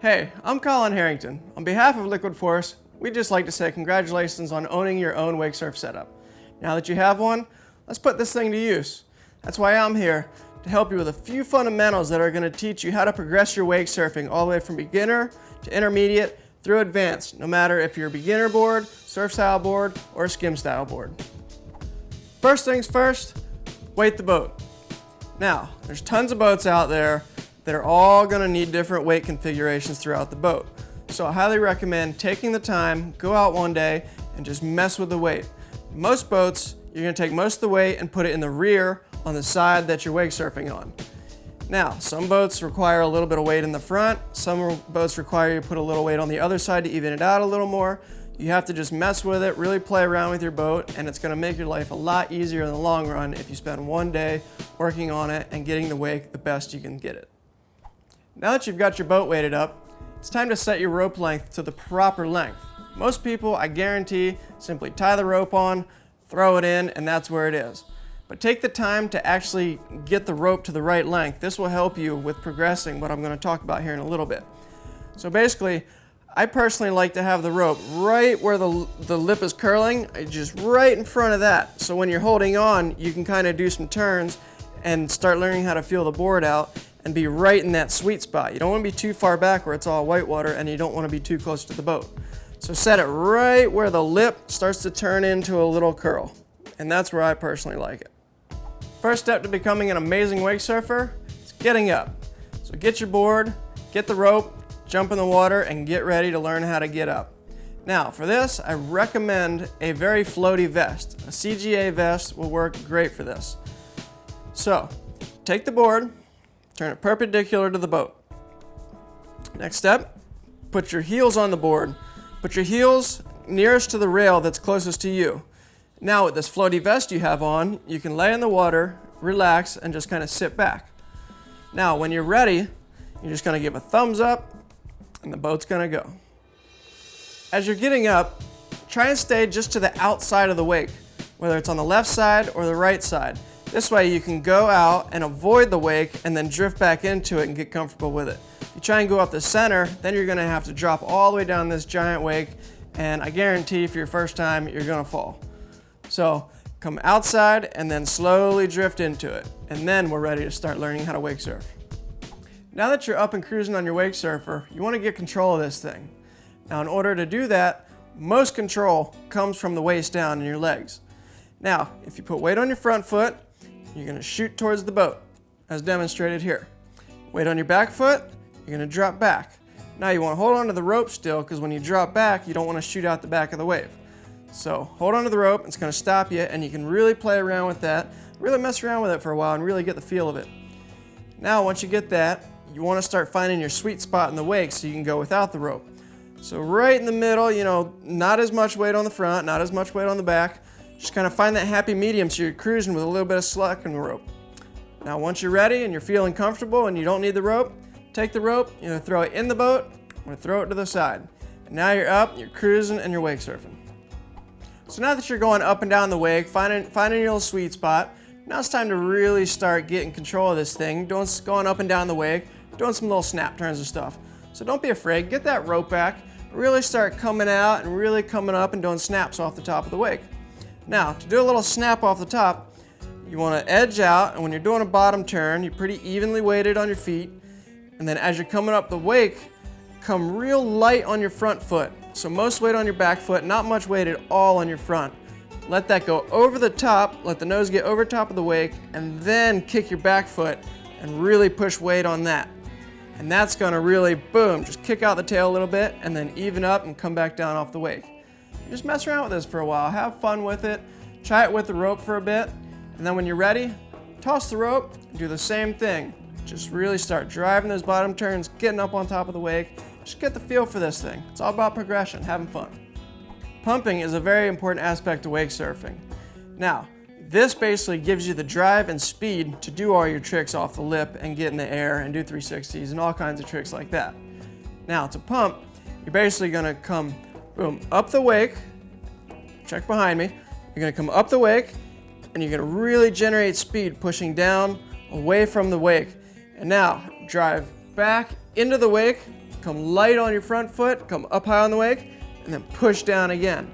Hey, I'm Colin Harrington. On behalf of Liquid Force, we'd just like to say congratulations on owning your own WakeSurf setup. Now that you have one, let's put this thing to use. That's why I'm here, to help you with a few fundamentals that are going to teach you how to progress your wake surfing all the way from beginner to intermediate through advanced, no matter if you're a beginner board, surf style board, or a skim style board. First things first, weight the boat. Now, there's tons of boats out there that are all going to need different weight configurations throughout the boat. So I highly recommend taking the time, go out one day, and just mess with the weight. Most boats, you're going to take most of the weight and put it in the rear on the side that you're wake surfing on. Now, some boats require a little bit of weight in the front, some boats require you to put a little weight on the other side to even it out a little more. You have to just mess with it, really play around with your boat, and it's going to make your life a lot easier in the long run if you spend one day working on it and getting the wake the best you can get it. Now that you've got your boat weighted up, it's time to set your rope length to the proper length. Most people, I guarantee, simply tie the rope on, throw it in, and that's where it is. But take the time to actually get the rope to the right length. This will help you with progressing what I'm going to talk about here in a little bit. So basically, I personally like to have the rope right where the lip is curling, just right in front of that. So when you're holding on, you can kind of do some turns and start learning how to feel the board out and be right in that sweet spot. You don't want to be too far back where it's all white water, and you don't want to be too close to the boat. So set it right where the lip starts to turn into a little curl, and that's where I personally like it. First step to becoming an amazing wake surfer is getting up. So get your board, get the rope, jump in the water, and get ready to learn how to get up. Now for this, I recommend a very floaty vest. A CGA vest will work great for this. So take the board, turn it perpendicular to the boat. Next step, put your heels on the board. Put your heels nearest to the rail that's closest to you. Now with this floaty vest you have on, you can lay in the water, relax, and just kind of sit back. Now when you're ready, you're just going to give a thumbs up, and the boat's going to go. As you're getting up, try and stay just to the outside of the wake, whether it's on the left side or the right side. This way you can go out and avoid the wake and then drift back into it and get comfortable with it. If you try and go up the center, then you're going to have to drop all the way down this giant wake, and I guarantee for your first time you're going to fall. So come outside and then slowly drift into it, and then we're ready to start learning how to wake surf. Now that you're up and cruising on your wake surfer, you want to get control of this thing. Now in order to do that, most control comes from the waist down in your legs. Now if you put weight on your front foot, you're going to shoot towards the boat, as demonstrated here. Weight on your back foot, you're going to drop back. Now you want to hold on to the rope still, because when you drop back, you don't want to shoot out the back of the wave. So hold on to the rope, it's going to stop you, and you can really play around with that, really mess around with it for a while and really get the feel of it. Now once you get that, you want to start finding your sweet spot in the wake so you can go without the rope. So right in the middle, not as much weight on the front, not as much weight on the back. Just kind of find that happy medium so you're cruising with a little bit of slack in the rope. Now once you're ready and you're feeling comfortable and you don't need the rope, take the rope, throw it in the boat, or throw it to the side. And now you're up, you're cruising, and you're wake surfing. So now that you're going up and down the wake, finding your little sweet spot, now it's time to really start getting control of this thing, going up and down the wake, doing some little snap turns and stuff. So don't be afraid, get that rope back, really start coming out and really coming up and doing snaps off the top of the wake. Now, to do a little snap off the top, you want to edge out, and when you're doing a bottom turn, you're pretty evenly weighted on your feet, and then as you're coming up the wake, come real light on your front foot. So most weight on your back foot, not much weight at all on your front. Let that go over the top, let the nose get over top of the wake, and then kick your back foot and really push weight on that. And that's going to really, boom, just kick out the tail a little bit and then even up and come back down off the wake. Just mess around with this for a while, have fun with it, try it with the rope for a bit, and then when you're ready, toss the rope, do the same thing. Just really start driving those bottom turns, getting up on top of the wake. Just get the feel for this thing. It's all about progression, having fun. Pumping is a very important aspect of wake surfing. Now, this basically gives you the drive and speed to do all your tricks off the lip and get in the air and do 360s and all kinds of tricks like that. Now, to pump, you're basically gonna come, boom, up the wake, check behind me, you're gonna come up the wake, and you're gonna really generate speed pushing down, away from the wake. And now, drive back into the wake, come light on your front foot, come up high on the wake, and then push down again.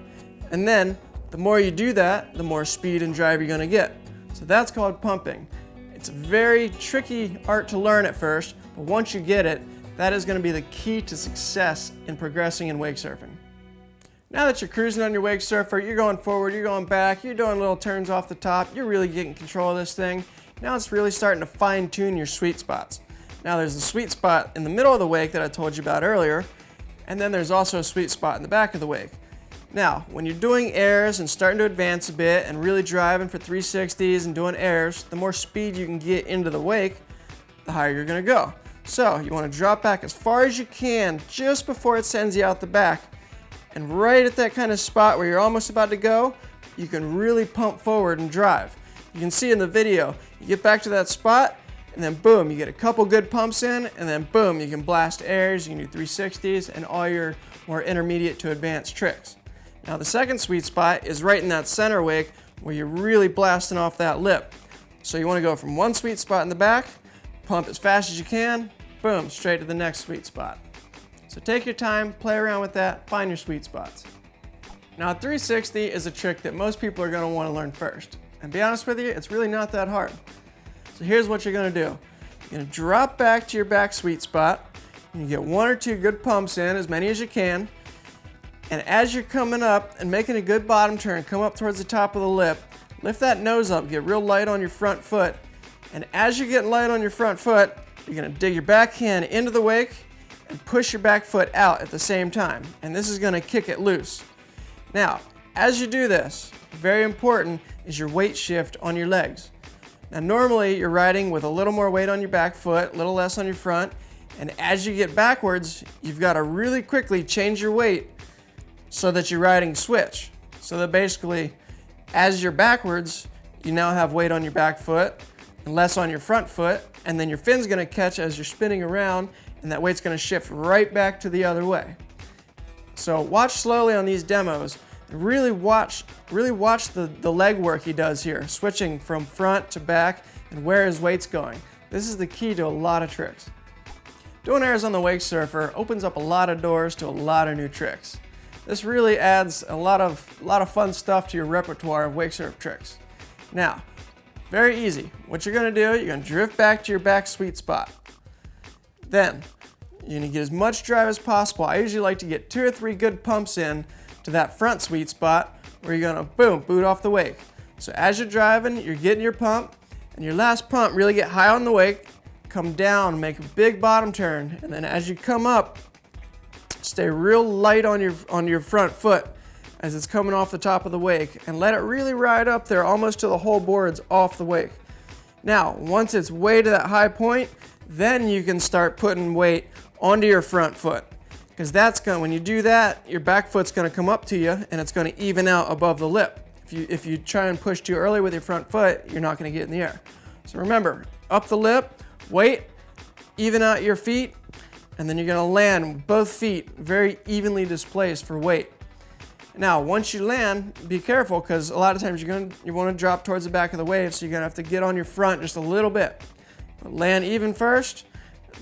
And then, the more you do that, the more speed and drive you're gonna get. So that's called pumping. It's a very tricky art to learn at first, but once you get it, that is gonna be the key to success in progressing in wake surfing. Now that you're cruising on your wake surfer, you're going forward, you're going back, you're doing little turns off the top, you're really getting control of this thing. Now it's really starting to fine tune your sweet spots. Now there's the sweet spot in the middle of the wake that I told you about earlier, and then there's also a sweet spot in the back of the wake. Now, when you're doing airs and starting to advance a bit and really driving for 360s and doing airs, the more speed you can get into the wake, the higher you're gonna go. So you wanna drop back as far as you can just before it sends you out the back. And right at that kind of spot where you're almost about to go, you can really pump forward and drive. You can see in the video, you get back to that spot, and then boom, you get a couple good pumps in, and then boom, you can blast airs, you can do 360s, and all your more intermediate to advanced tricks. Now the second sweet spot is right in that center wake where you're really blasting off that lip. So you want to go from one sweet spot in the back, pump as fast as you can, boom, straight to the next sweet spot. So take your time, play around with that, find your sweet spots. Now 360 is a trick that most people are going to want to learn first. And to be honest with you, it's really not that hard. So here's what you're going to do. You're going to drop back to your back sweet spot, and you get one or two good pumps in, as many as you can. And as you're coming up and making a good bottom turn, come up towards the top of the lip, lift that nose up, get real light on your front foot. And as you're getting light on your front foot, you're going to dig your backhand into the wake and push your back foot out at the same time. And this is going to kick it loose. Now, as you do this, very important is your weight shift on your legs. Now normally you're riding with a little more weight on your back foot, a little less on your front, and as you get backwards, you've got to really quickly change your weight so that you're riding switch. So that basically, as you're backwards, you now have weight on your back foot and less on your front foot, and then your fin's gonna catch as you're spinning around, and that weight's gonna shift right back to the other way. So watch slowly on these demos, and really watch the leg work he does here, switching from front to back and where his weight's going. This is the key to a lot of tricks. Doing airs on the WakeSurfer opens up a lot of doors to a lot of new tricks. This really adds a lot of fun stuff to your repertoire of wake surf tricks. Now, very easy. What you're gonna do, you're gonna drift back to your back sweet spot. Then, you're gonna get as much drive as possible. I usually like to get 2 or 3 good pumps in to that front sweet spot where you're gonna, boom, boot off the wake. So as you're driving, you're getting your pump, and your last pump, really get high on the wake, come down, make a big bottom turn, and then as you come up, stay real light on your front foot as it's coming off the top of the wake, and let it really ride up there almost till the whole board's off the wake. Now, once it's way to that high point, then you can start putting weight onto your front foot, because when you do that, your back foot's gonna come up to you and it's gonna even out above the lip. If you try and push too early with your front foot, you're not gonna get in the air. So remember, up the lip, weight, even out your feet, and then you're gonna land with both feet very evenly displaced for weight. Now, once you land, be careful, because a lot of times you wanna drop towards the back of the wave, so you're gonna have to get on your front just a little bit. But land even first,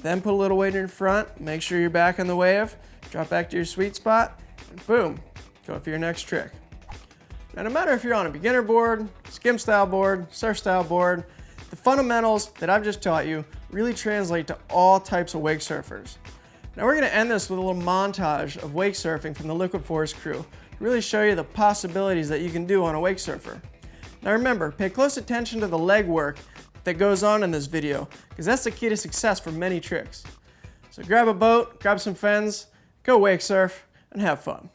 then put a little weight in your front, make sure you're back on the wave, drop back to your sweet spot, and boom, go for your next trick. Now, no matter if you're on a beginner board, skim style board, surf style board, the fundamentals that I've just taught you really translate to all types of wake surfers. Now we're going to end this with a little montage of wake surfing from the Liquid Force crew to really show you the possibilities that you can do on a wake surfer. Now remember, pay close attention to the leg work that goes on in this video, because that's the key to success for many tricks. So grab a boat, grab some fins, go wake surf, and have fun.